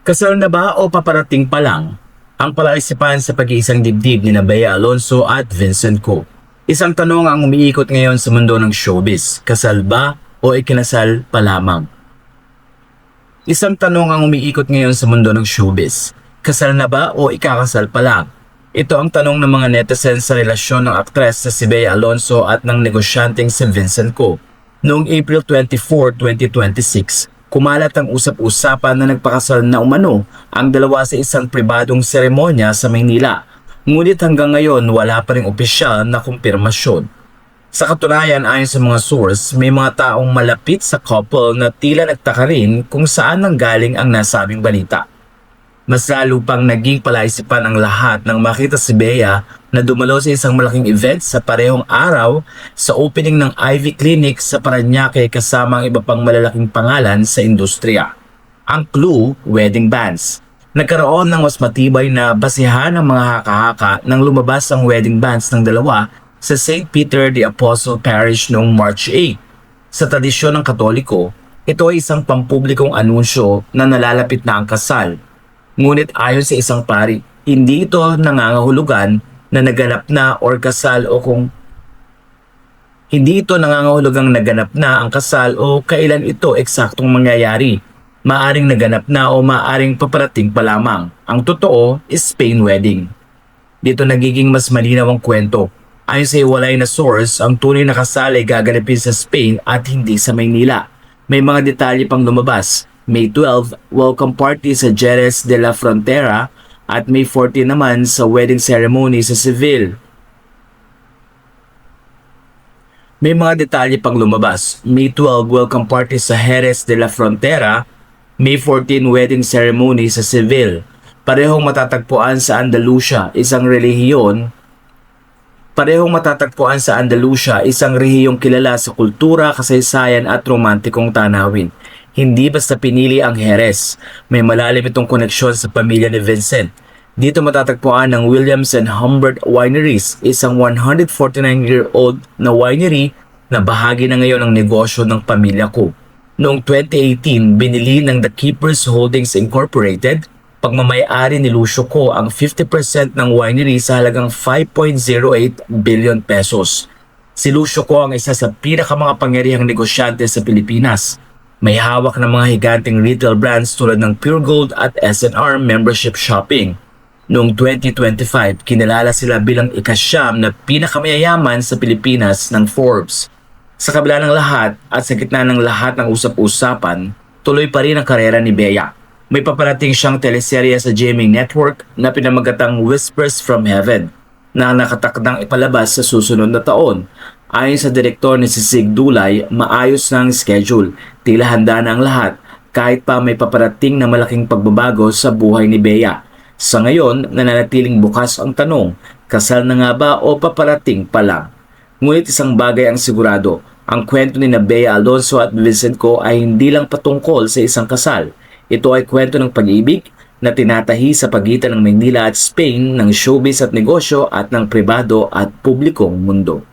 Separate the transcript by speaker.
Speaker 1: Kasal na ba o paparating pa lang? Ang palaisipan sa pag-iisang dibdib ni Bea Alonso at Vincent Co. Isang tanong ang umiikot ngayon sa mundo ng showbiz. Kasal ba o ikinasal pa lamang? Isang tanong ang umiikot ngayon sa mundo ng showbiz. Kasal na ba o ikakasal pa lang? Ito ang tanong ng mga netizens sa relasyon ng aktres na si Bea Alonso at ng negosyanteng si Vincent Co. Noong April 24, 2026, kumalat ang usap-usapan na nagpakasal na umano ang dalawa sa isang pribadong seremonya sa Maynila. Ngunit hanggang ngayon wala pa ring opisyal na kumpirmasyon. Sa katunayan, ayon sa mga source, may mga taong malapit sa couple na tila nagtaka rin kung saan nanggaling ang nasabing balita. Mas lalo pang naging palaisipan ang lahat nang makita si Bea na dumalo sa isang malaking event sa parehong araw sa opening ng Ivy Clinic sa Parañaque kasama ang iba pang malalaking pangalan sa industriya. Ang clue, wedding bands. Nagkaroon ng mas matibay na basihan ng mga haka-haka nang lumabas ang wedding bands ng dalawa sa St. Peter the Apostle Parish noong March 8. Sa tradisyon ng Katoliko, ito ay isang pampublikong anunsyo na nalalapit na ang kasal. Ngunit ayon sa isang pari, hindi ito nangangahulugan na naganap na or kasal o kung hindi ito nangangahulugang naganap na ang kasal o kailan ito eksaktong mangyayari. Maaring naganap na o maaring paparating pa lamang. Ang totoo is Spain wedding. Dito nagiging mas malinaw ang kwento. Ayon sa hiwalay na source, ang tunay na kasal ay gaganapin sa Spain at hindi sa Maynila. May mga detalye pang lumabas. May 12, welcome party sa Jerez de la Frontera at May 14 naman sa wedding ceremony sa Seville. May mga detalye pang lumabas. May 12, welcome party sa Jerez de la Frontera, May 14 wedding ceremony sa Seville. Parehong matatagpuan sa Andalusia, isang rehiyong kilala sa kultura, kasaysayan at romantikong tanawin. Hindi basta pinili ang Jerez. May malalim itong koneksyon sa pamilya ni Vincent. Dito matatagpuan ang Williams and Humbert Wineries, isang 149-year-old na winery na bahagi na ngayon ng negosyo ng pamilya ko. Noong 2018, binili ng The Keepers Holdings Incorporated, pagmamay-ari ni Lucio Co ang 50% ng winery sa halagang 5.08 billion pesos. Si Lucio Co ang isa sa pinakamakapangyarihang negosyante sa Pilipinas. May hawak ng mga higanteng retail brands tulad ng Pure Gold at S&R Membership Shopping. Noong 2025, kinilala sila bilang ika-9 na pinakamayayaman sa Pilipinas ng Forbes. Sa kabila ng lahat at sa gitna ng lahat ng usap-usapan, tuloy pa rin ang karera ni Bea. May paparating siyang teleserye sa GMA Network na pinamagatang Whispers from Heaven na nakatakdang ipalabas sa susunod na taon. Ayon sa direktor ni Sig Dulay, maayos na ang schedule. Tila handa na ang lahat kahit pa may paparating na malaking pagbabago sa buhay ni Bea. Sa ngayon, nananatiling bukas ang tanong, kasal na nga ba o paparating pa lang? Ngunit isang bagay ang sigurado, ang kwento ni Bea Alonso at Vincent Co ay hindi lang patungkol sa isang kasal. Ito ay kwento ng pag-ibig na tinatahi sa pagitan ng Maynila at Spain, ng showbiz at negosyo at ng pribado at publikong mundo.